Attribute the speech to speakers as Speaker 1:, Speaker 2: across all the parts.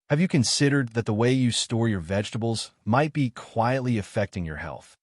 Speaker 1: Have you considered that the way you store your vegetables might be quietly affecting your health,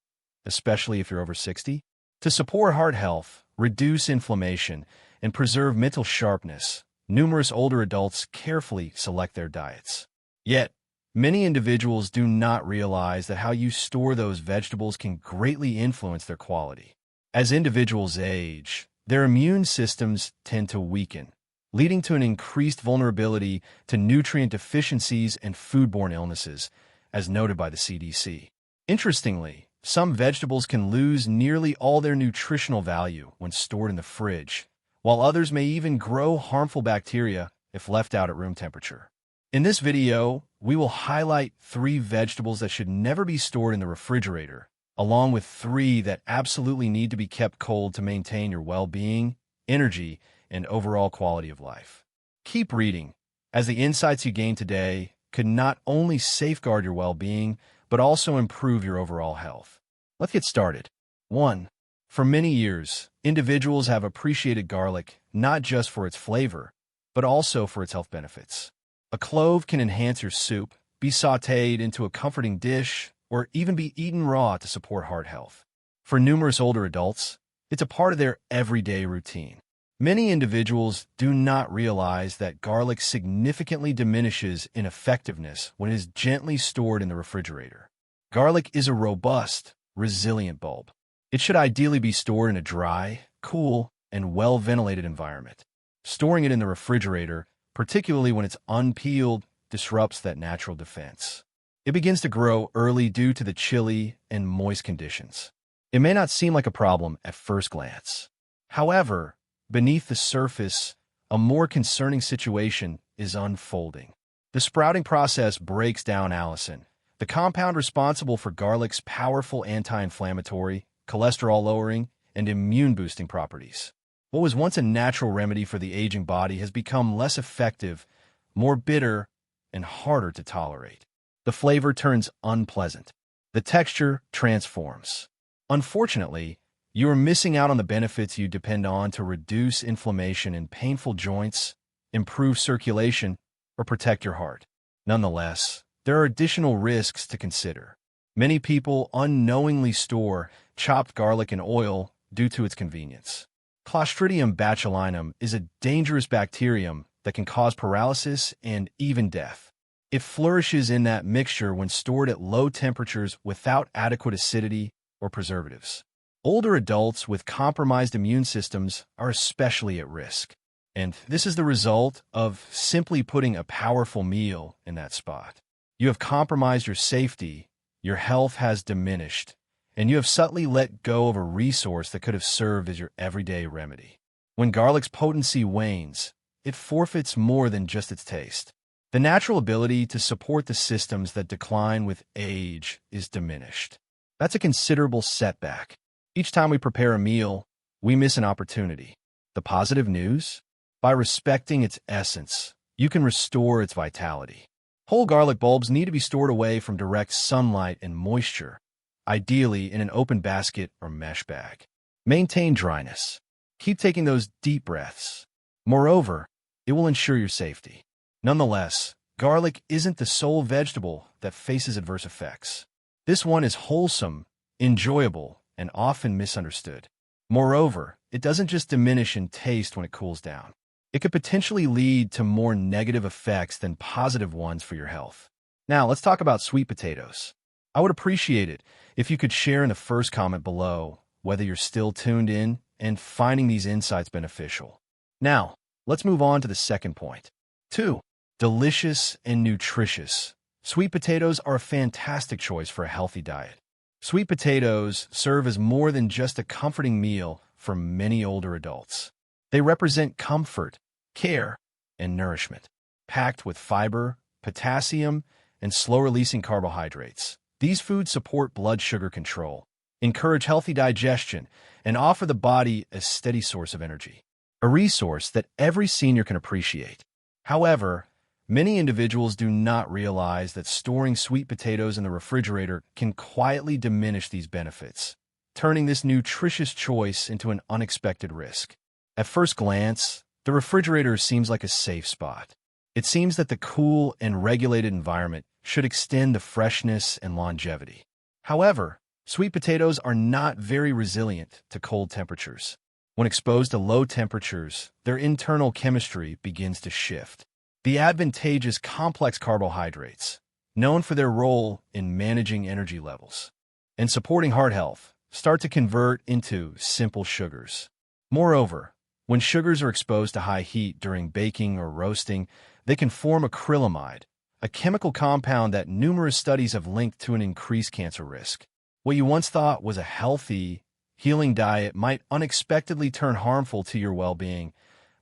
Speaker 1: especially if you're over 60? To support heart health, reduce inflammation, and preserve mental sharpness, numerous older adults carefully select their diets. Yet, many individuals do not realize that how you store those vegetables can greatly influence their quality. As individuals age, their immune systems tend to weaken, leading to an increased vulnerability to nutrient deficiencies and foodborne illnesses, as noted by the CDC. Interestingly, some vegetables can lose nearly all their nutritional value when stored in the fridge, while others may even grow harmful bacteria if left out at room temperature. In this video, we will highlight 3 vegetables that should never be stored in the refrigerator, along with 3 that absolutely need to be kept cold to maintain your well-being, energy, and overall quality of life. Keep reading, as the insights you gain today could not only safeguard your well-being, but also improve your overall health. Let's get started. 1. For many years, individuals have appreciated garlic not just for its flavor, but also for its health benefits. A clove can enhance your soup, be sautéed into a comforting dish, or even be eaten raw to support heart health. For numerous older adults, it's a part of their everyday routine. Many individuals do not realize that garlic significantly diminishes in effectiveness when it is gently stored in the refrigerator. Garlic is a robust, resilient bulb. It should ideally be stored in a dry, cool, and well-ventilated environment. Storing it in the refrigerator, particularly when it's unpeeled, disrupts that natural defense. It begins to grow early due to the chilly and moist conditions. It may not seem like a problem at first glance. However, beneath the surface, a more concerning situation is unfolding. The sprouting process breaks down allicin, the compound responsible for garlic's powerful anti-inflammatory, cholesterol-lowering, and immune-boosting properties. What was once a natural remedy for the aging body has become less effective, more bitter, and harder to tolerate. The flavor turns unpleasant. The texture transforms. Unfortunately, you are missing out on the benefits you depend on to reduce inflammation in painful joints, improve circulation, or protect your heart. Nonetheless, there are additional risks to consider. Many people unknowingly store chopped garlic in oil due to its convenience. Clostridium botulinum is a dangerous bacterium that can cause paralysis and even death. It flourishes in that mixture when stored at low temperatures without adequate acidity or preservatives. Older adults with compromised immune systems are especially at risk, and this is the result of simply putting a powerful meal in that spot. You have compromised your safety, your health has diminished, and you have subtly let go of a resource that could have served as your everyday remedy. When garlic's potency wanes, it forfeits more than just its taste. The natural ability to support the systems that decline with age is diminished. That's a considerable setback. Each time we prepare a meal, we miss an opportunity. The positive news? By respecting its essence, you can restore its vitality. Whole garlic bulbs need to be stored away from direct sunlight and moisture, ideally in an open basket or mesh bag. Maintain dryness. Keep taking those deep breaths. Moreover, it will ensure your safety. Nonetheless, garlic isn't the sole vegetable that faces adverse effects. This one is wholesome, enjoyable, and often misunderstood. Moreover, it doesn't just diminish in taste when it cools down. It could potentially lead to more negative effects than positive ones for your health. Now, let's talk about sweet potatoes. I would appreciate it if you could share in the first comment below whether you're still tuned in and finding these insights beneficial. Now, let's move on to the second point. 2. Delicious and nutritious. Sweet potatoes are a fantastic choice for a healthy diet. Sweet potatoes serve as more than just a comforting meal for many older adults. They represent comfort, care, and nourishment. Packed with fiber, potassium, and slow-releasing carbohydrates, these foods support blood sugar control, encourage healthy digestion, and offer the body a steady source of energy, a resource that every senior can appreciate. However, many individuals do not realize that storing sweet potatoes in the refrigerator can quietly diminish these benefits, turning this nutritious choice into an unexpected risk. At first glance, the refrigerator seems like a safe spot. It seems that the cool and regulated environment should extend the freshness and longevity. However, sweet potatoes are not very resilient to cold temperatures. When exposed to low temperatures, their internal chemistry begins to shift. The advantageous complex carbohydrates, known for their role in managing energy levels and supporting heart health, start to convert into simple sugars. Moreover, when sugars are exposed to high heat during baking or roasting, they can form acrylamide, a chemical compound that numerous studies have linked to an increased cancer risk. What you once thought was a healthy, healing diet might unexpectedly turn harmful to your well-being,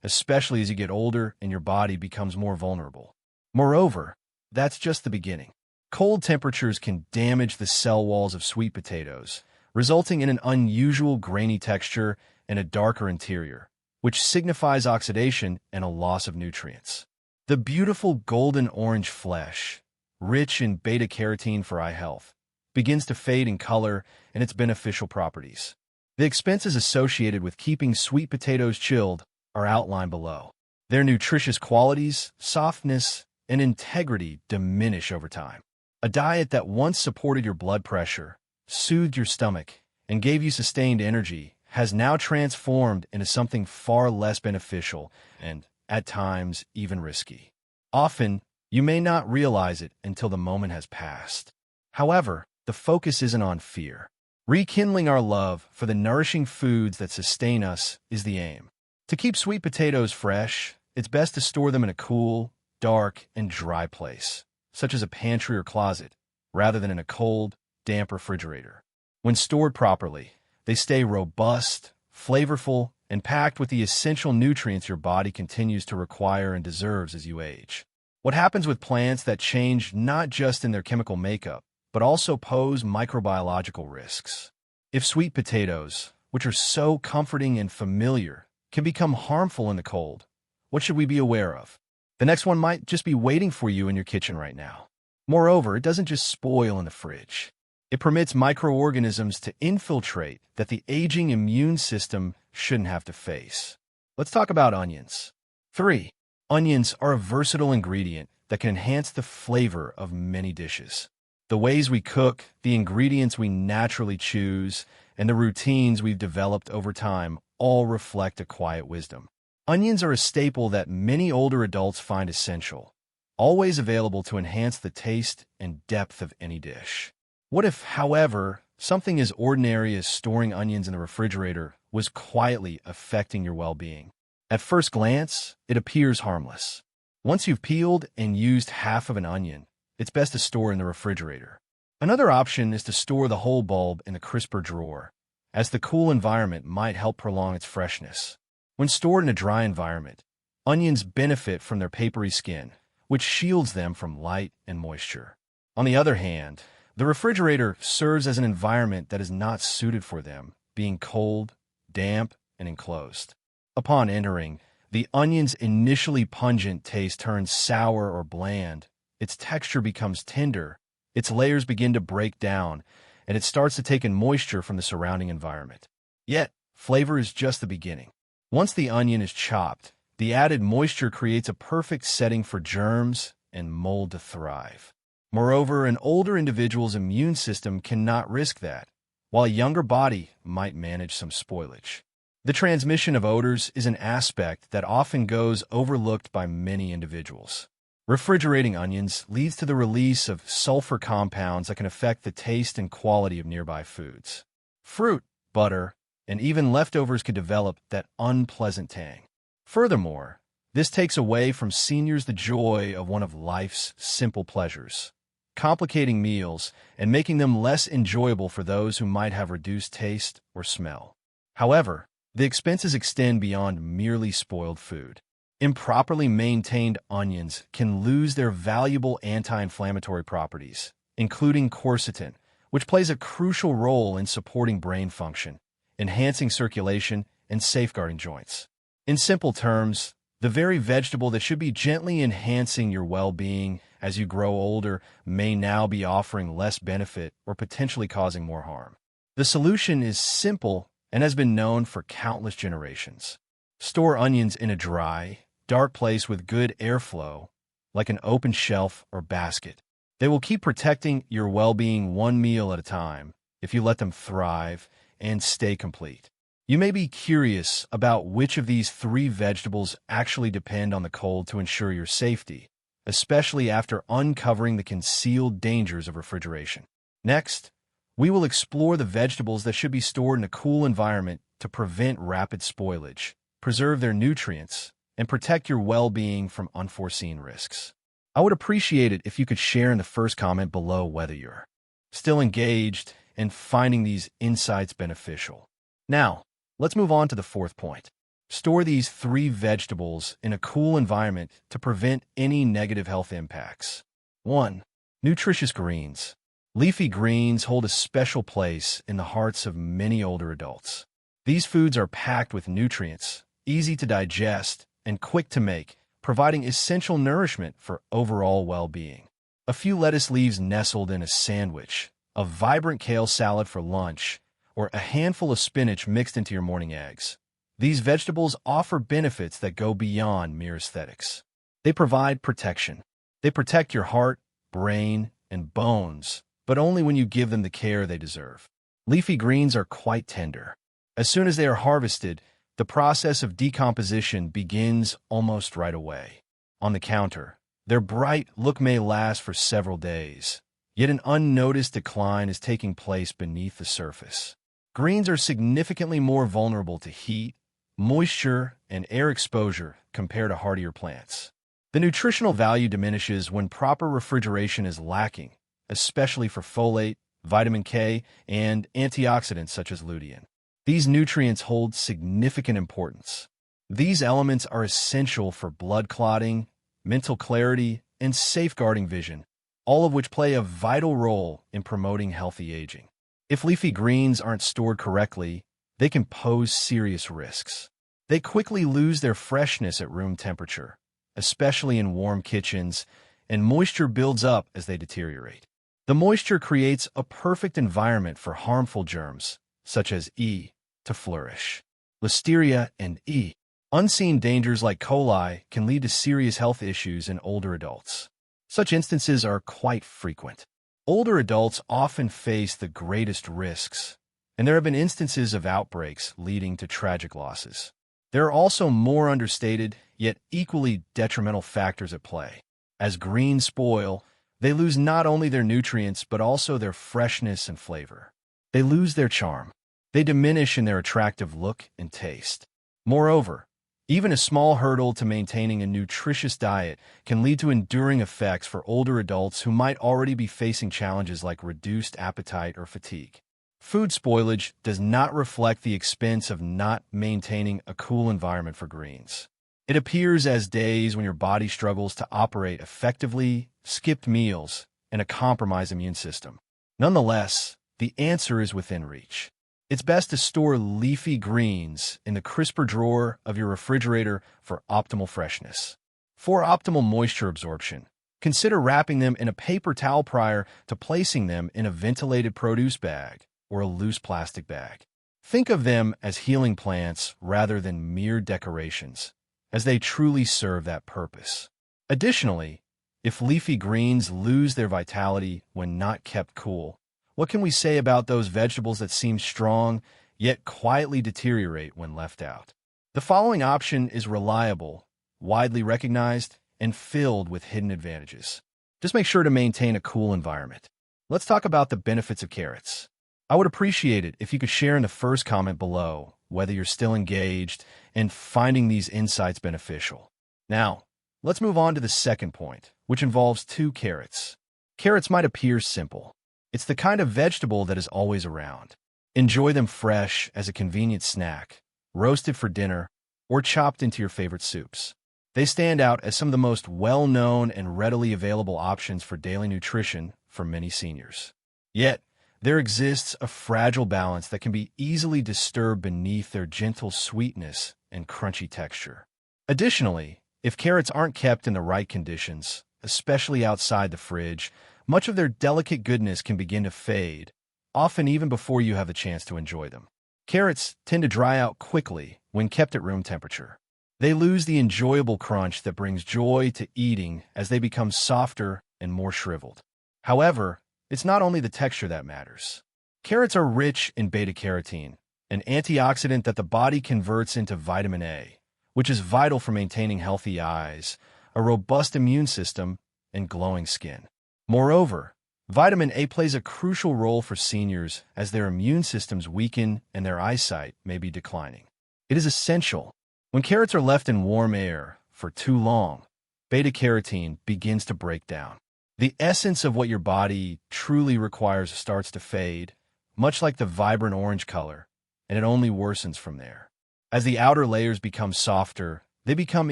Speaker 1: especially as you get older and your body becomes more vulnerable. Moreover, that's just the beginning. Cold temperatures can damage the cell walls of sweet potatoes, resulting in an unusual grainy texture and a darker interior, which signifies oxidation and a loss of nutrients. The beautiful golden orange flesh, rich in beta-carotene for eye health, begins to fade in color and its beneficial properties. The expenses associated with keeping sweet potatoes chilled are outlined below. Their nutritious qualities, softness, and integrity diminish over time. A diet that once supported your blood pressure, soothed your stomach, and gave you sustained energy has now transformed into something far less beneficial and, at times, even risky. Often, you may not realize it until the moment has passed. However, the focus isn't on fear. Rekindling our love for the nourishing foods that sustain us is the aim. To keep sweet potatoes fresh, it's best to store them in a cool, dark, and dry place, such as a pantry or closet, rather than in a cold, damp refrigerator. When stored properly, they stay robust, flavorful, and packed with the essential nutrients your body continues to require and deserves as you age. What happens with plants that change not just in their chemical makeup, but also pose microbiological risks? If sweet potatoes, which are so comforting and familiar, can become harmful in the cold, what should we be aware of? The next one might just be waiting for you in your kitchen right now. Moreover, it doesn't just spoil in the fridge. It permits microorganisms to infiltrate that the aging immune system shouldn't have to face. Let's talk about onions. 3. Onions are a versatile ingredient that can enhance the flavor of many dishes. The ways we cook, the ingredients we naturally choose, and the routines we've developed over time all reflect a quiet wisdom. Onions are a staple that many older adults find essential, always available to enhance the taste and depth of any dish. What if, however, something as ordinary as storing onions in the refrigerator was quietly affecting your well-being? At first glance, it appears harmless. Once you've peeled and used half of an onion, it's best to store in the refrigerator. Another option is to store the whole bulb in the crisper drawer, as the cool environment might help prolong its freshness. When stored in a dry environment, onions benefit from their papery skin, which shields them from light and moisture. On the other hand, the refrigerator serves as an environment that is not suited for them, being cold, damp, and enclosed. Upon entering, the onion's initially pungent taste turns sour or bland, its texture becomes tender, its layers begin to break down, and it starts to take in moisture from the surrounding environment. Yet, flavor is just the beginning. Once the onion is chopped, the added moisture creates a perfect setting for germs and mold to thrive. Moreover, an older individual's immune system cannot risk that, while a younger body might manage some spoilage. The transmission of odors is an aspect that often goes overlooked by many individuals. Refrigerating onions leads to the release of sulfur compounds that can affect the taste and quality of nearby foods. Fruit, butter, and even leftovers could develop that unpleasant tang. Furthermore, this takes away from seniors the joy of one of life's simple pleasures, complicating meals and making them less enjoyable for those who might have reduced taste or smell. However, the expenses extend beyond merely spoiled food. Improperly maintained onions can lose their valuable anti-inflammatory properties, including quercetin, which plays a crucial role in supporting brain function, enhancing circulation, and safeguarding joints. In simple terms, the very vegetable that should be gently enhancing your well-being as you grow older may now be offering less benefit or potentially causing more harm. The solution is simple and has been known for countless generations. Store onions in a dry, dark place with good airflow, like an open shelf or basket. They will keep protecting your well-being one meal at a time if you let them thrive and stay complete. You may be curious about which of these three vegetables actually depend on the cold to ensure your safety, especially after uncovering the concealed dangers of refrigeration. Next, we will explore the vegetables that should be stored in a cool environment to prevent rapid spoilage, preserve their nutrients, and protect your well-being from unforeseen risks. I would appreciate it if you could share in the first comment below whether you're still engaged and finding these insights beneficial. Now, let's move on to the fourth point. Store these three vegetables in a cool environment to prevent any negative health impacts. 1. Nutritious greens. Leafy greens hold a special place in the hearts of many older adults. These foods are packed with nutrients, easy to digest, and quick to make, providing essential nourishment for overall well-being. A few lettuce leaves nestled in a sandwich, a vibrant kale salad for lunch, or a handful of spinach mixed into your morning eggs. These vegetables offer benefits that go beyond mere aesthetics. They provide protection. They protect your heart, brain, and bones, but only when you give them the care they deserve. Leafy greens are quite tender. As soon as they are harvested, the process of decomposition begins almost right away. On the counter, their bright look may last for several days, yet an unnoticed decline is taking place beneath the surface. Greens are significantly more vulnerable to heat, moisture, and air exposure compared to hardier plants. The nutritional value diminishes when proper refrigeration is lacking, especially for folate, vitamin K, and antioxidants such as lutein. These nutrients hold significant importance. These elements are essential for blood clotting, mental clarity, and safeguarding vision, all of which play a vital role in promoting healthy aging. If leafy greens aren't stored correctly, they can pose serious risks. They quickly lose their freshness at room temperature, especially in warm kitchens, and moisture builds up as they deteriorate. The moisture creates a perfect environment for harmful germs, such as E, to flourish. Listeria and E. Unseen dangers like coli can lead to serious health issues in older adults. Such instances are quite frequent. Older adults often face the greatest risks, and there have been instances of outbreaks leading to tragic losses. There are also more understated, yet equally detrimental factors at play. As greens spoil, they lose not only their nutrients but also their freshness and flavor. They lose their charm. They diminish in their attractive look and taste. Moreover, even a small hurdle to maintaining a nutritious diet can lead to enduring effects for older adults who might already be facing challenges like reduced appetite or fatigue. Food spoilage does not reflect the expense of not maintaining a cool environment for greens. It appears as days when your body struggles to operate effectively, skipped meals, and a compromised immune system. Nonetheless, the answer is within reach. It's best to store leafy greens in the crisper drawer of your refrigerator for optimal freshness. For optimal moisture absorption, consider wrapping them in a paper towel prior to placing them in a ventilated produce bag or a loose plastic bag. Think of them as healing plants rather than mere decorations, as they truly serve that purpose. Additionally, if leafy greens lose their vitality when not kept cool, what can we say about those vegetables that seem strong, yet quietly deteriorate when left out? The following option is reliable, widely recognized, and filled with hidden advantages. Just make sure to maintain a cool environment. Let's talk about the benefits of carrots. I would appreciate it if you could share in the first comment below whether you're still engaged and finding these insights beneficial. Now, let's move on to the second point, which involves 2 carrots. Carrots might appear simple. It's the kind of vegetable that is always around. Enjoy them fresh as a convenient snack, roasted for dinner, or chopped into your favorite soups. They stand out as some of the most well-known and readily available options for daily nutrition for many seniors. Yet, there exists a fragile balance that can be easily disturbed beneath their gentle sweetness and crunchy texture. Additionally, if carrots aren't kept in the right conditions, especially outside the fridge, much of their delicate goodness can begin to fade, often even before you have the chance to enjoy them. Carrots tend to dry out quickly when kept at room temperature. They lose the enjoyable crunch that brings joy to eating as they become softer and more shriveled. However, it's not only the texture that matters. Carrots are rich in beta-carotene, an antioxidant that the body converts into vitamin A, which is vital for maintaining healthy eyes, a robust immune system, and glowing skin. Moreover, vitamin A plays a crucial role for seniors as their immune systems weaken and their eyesight may be declining. It is essential. When carrots are left in warm air for too long, beta-carotene begins to break down. The essence of what your body truly requires starts to fade, much like the vibrant orange color, and it only worsens from there. As the outer layers become softer, they become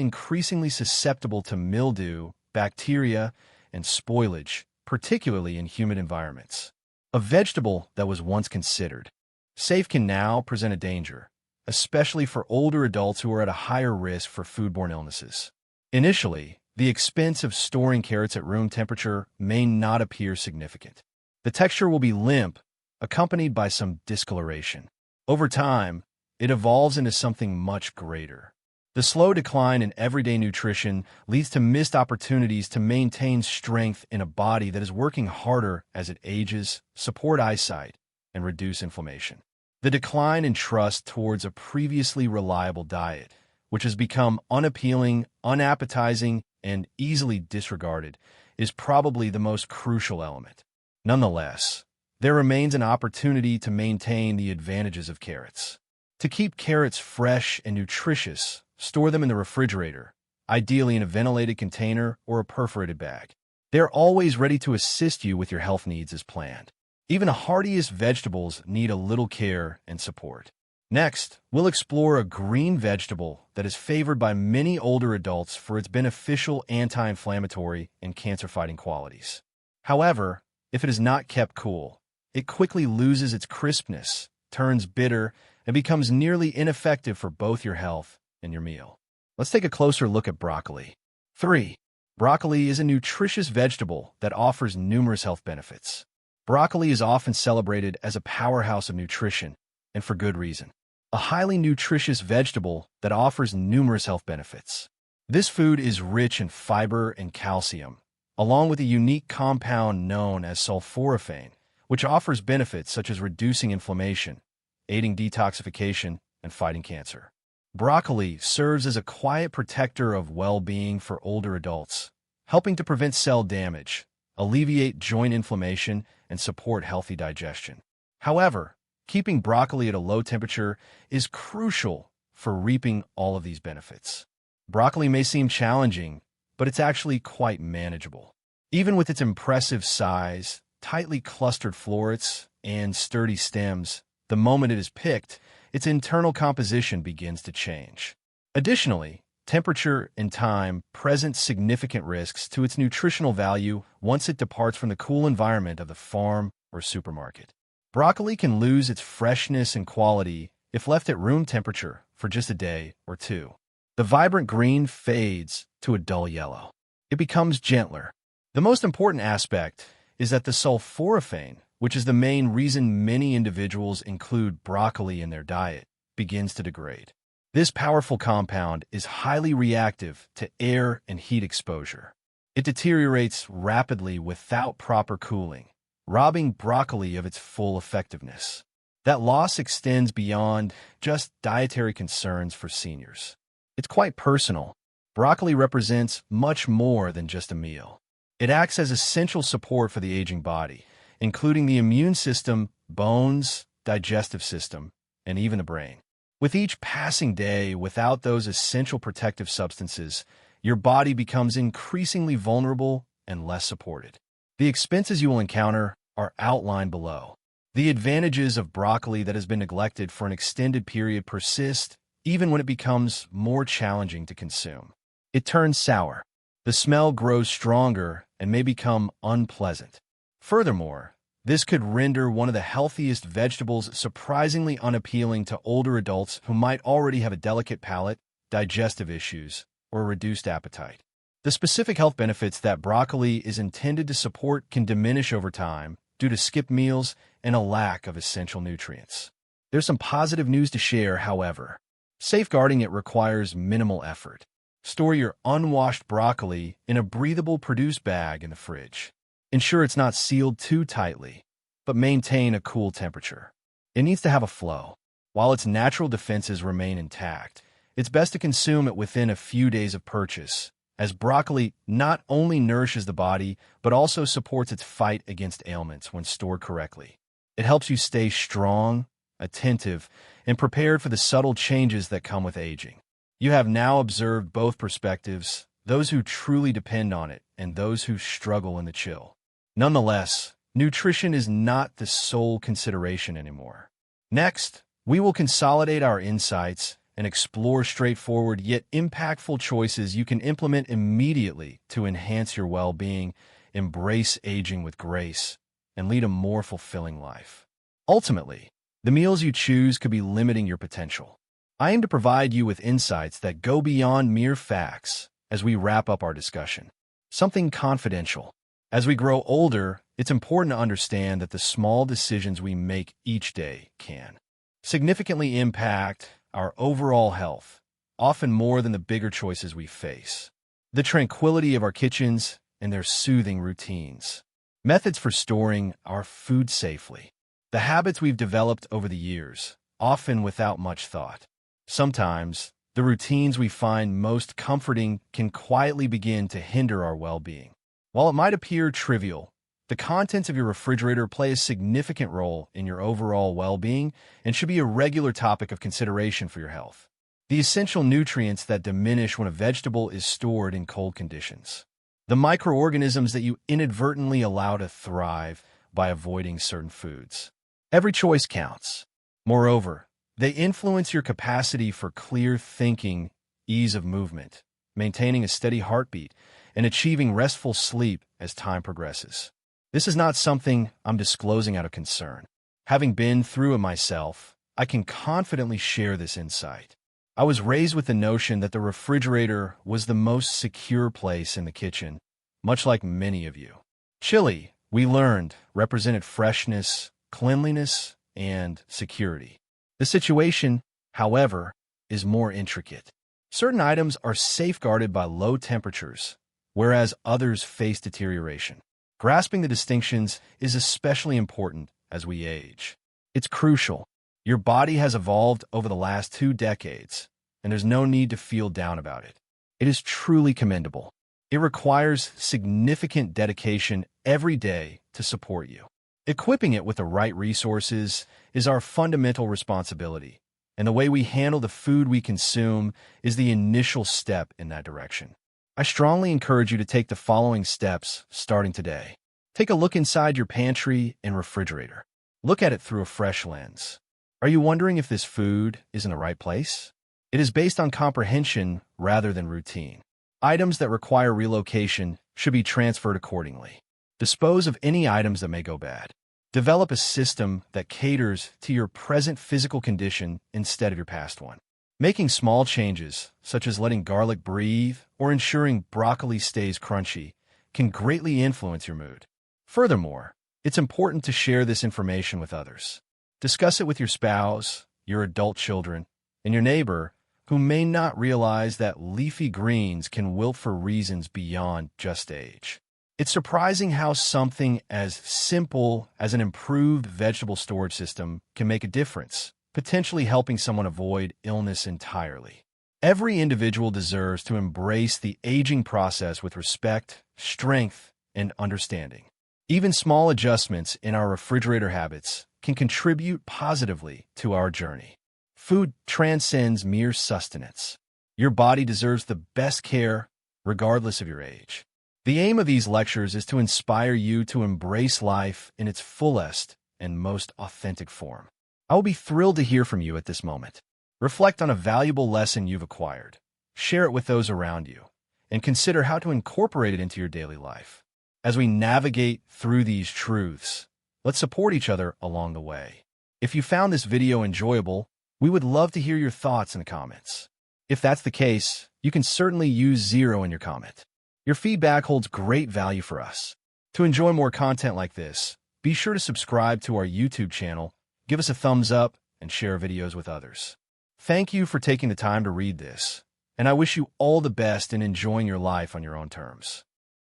Speaker 1: increasingly susceptible to mildew, bacteria, and spoilage, particularly in humid environments. A vegetable that was once considered safe can now present a danger, especially for older adults who are at a higher risk for foodborne illnesses. Initially, the expense of storing carrots at room temperature may not appear significant. The texture will be limp, accompanied by some discoloration. Over time, it evolves into something much greater. The slow decline in everyday nutrition leads to missed opportunities to maintain strength in a body that is working harder as it ages, support eyesight, and reduce inflammation. The decline in trust towards a previously reliable diet, which has become unappealing, unappetizing, and easily disregarded, is probably the most crucial element. Nonetheless, there remains an opportunity to maintain the advantages of carrots. To keep carrots fresh and nutritious, store them in the refrigerator, ideally in a ventilated container or a perforated bag. They're always ready to assist you with your health needs as planned. Even the hardiest vegetables need a little care and support. Next, we'll explore a green vegetable that is favored by many older adults for its beneficial anti-inflammatory and cancer-fighting qualities. However, if it is not kept cool, it quickly loses its crispness, turns bitter, and becomes nearly ineffective for both your health and your meal. Let's take a closer look at broccoli. 3. Broccoli is a nutritious vegetable that offers numerous health benefits. Broccoli is often celebrated as a powerhouse of nutrition, and for good reason. A highly nutritious vegetable that offers numerous health benefits. This food is rich in fiber and calcium, along with a unique compound known as sulforaphane, which offers benefits such as reducing inflammation, aiding detoxification, and fighting cancer. Broccoli serves as a quiet protector of well-being for older adults, helping to prevent cell damage, alleviate joint inflammation, and support healthy digestion. However, keeping broccoli at a low temperature is crucial for reaping all of these benefits. Broccoli may seem challenging, but it's actually quite manageable. Even with its impressive size, tightly clustered florets, and sturdy stems, the moment it is picked, its internal composition begins to change. Additionally, temperature and time present significant risks to its nutritional value once it departs from the cool environment of the farm or supermarket. Broccoli can lose its freshness and quality if left at room temperature for just a day or two. The vibrant green fades to a dull yellow. It becomes gentler. The most important aspect is that the sulforaphane, which is the main reason many individuals include broccoli in their diet, begins to degrade. This powerful compound is highly reactive to air and heat exposure. It deteriorates rapidly without proper cooling, robbing broccoli of its full effectiveness. That loss extends beyond just dietary concerns for seniors. It's quite personal. Broccoli represents much more than just a meal. It acts as essential support for the aging body, including the immune system, bones, digestive system, and even the brain. With each passing day without those essential protective substances, your body becomes increasingly vulnerable and less supported. The expenses you will encounter are outlined below. The advantages of broccoli that has been neglected for an extended period persist even when it becomes more challenging to consume. It turns sour. The smell grows stronger and may become unpleasant. Furthermore, this could render one of the healthiest vegetables surprisingly unappealing to older adults who might already have a delicate palate, digestive issues, or a reduced appetite. The specific health benefits that broccoli is intended to support can diminish over time due to skipped meals and a lack of essential nutrients. There's some positive news to share, however. Safeguarding it requires minimal effort. Store your unwashed broccoli in a breathable produce bag in the fridge. Ensure it's not sealed too tightly, but maintain a cool temperature. It needs to have a flow. While its natural defenses remain intact, it's best to consume it within a few days of purchase, as broccoli not only nourishes the body, but also supports its fight against ailments when stored correctly. It helps you stay strong, attentive, and prepared for the subtle changes that come with aging. You have now observed both perspectives, those who truly depend on it and those who struggle in the chill. Nonetheless, nutrition is not the sole consideration anymore. Next, we will consolidate our insights and explore straightforward yet impactful choices you can implement immediately to enhance your well-being, embrace aging with grace, and lead a more fulfilling life. Ultimately, the meals you choose could be limiting your potential. I aim to provide you with insights that go beyond mere facts as we wrap up our discussion. Something confidential. As we grow older, it's important to understand that the small decisions we make each day can significantly impact our overall health, often more than the bigger choices we face. The tranquility of our kitchens and their soothing routines. Methods for storing our food safely. The habits we've developed over the years, often without much thought. Sometimes, the routines we find most comforting can quietly begin to hinder our well-being. While it might appear trivial, the contents of your refrigerator play a significant role in your overall well-being and should be a regular topic of consideration for your health. The essential nutrients that diminish when a vegetable is stored in cold conditions. The microorganisms that you inadvertently allow to thrive by avoiding certain foods. Every choice counts. Moreover, they influence your capacity for clear thinking, ease of movement, maintaining a steady heartbeat, and achieving restful sleep as time progresses. This is not something I'm disclosing out of concern. Having been through it myself, I can confidently share this insight. I was raised with the notion that the refrigerator was the most secure place in the kitchen, much like many of you. Chili, we learned, represented freshness, cleanliness, and security. The situation, however, is more intricate. Certain items are safeguarded by low temperatures, whereas others face deterioration. Grasping the distinctions is especially important as we age. It's crucial. Your body has evolved over the last 2 decades, and there's no need to feel down about it. It is truly commendable. It requires significant dedication every day to support you. Equipping it with the right resources is our fundamental responsibility, and the way we handle the food we consume is the initial step in that direction. I strongly encourage you to take the following steps starting today. Take a look inside your pantry and refrigerator. Look at it through a fresh lens. Are you wondering if this food is in the right place? It is based on comprehension rather than routine. Items that require relocation should be transferred accordingly. Dispose of any items that may go bad. Develop a system that caters to your present physical condition instead of your past one. Making small changes, such as letting garlic breathe or ensuring broccoli stays crunchy, can greatly influence your mood. Furthermore, it's important to share this information with others. Discuss it with your spouse, your adult children, and your neighbor, who may not realize that leafy greens can wilt for reasons beyond just age. It's surprising how something as simple as an improved vegetable storage system can make a difference, potentially helping someone avoid illness entirely. Every individual deserves to embrace the aging process with respect, strength, and understanding. Even small adjustments in our refrigerator habits can contribute positively to our journey. Food transcends mere sustenance. Your body deserves the best care, regardless of your age. The aim of these lectures is to inspire you to embrace life in its fullest and most authentic form. I will be thrilled to hear from you at this moment. Reflect on a valuable lesson you've acquired. Share it with those around you, and consider how to incorporate it into your daily life. As we navigate through these truths, let's support each other along the way. If you found this video enjoyable, we would love to hear your thoughts in the comments. If that's the case, you can certainly use 0 in your comment. Your feedback holds great value for us. To enjoy more content like this, be sure to subscribe to our YouTube channel, give us a thumbs up, and share videos with others. Thank you for taking the time to read this, and I wish you all the best in enjoying your life on your own terms.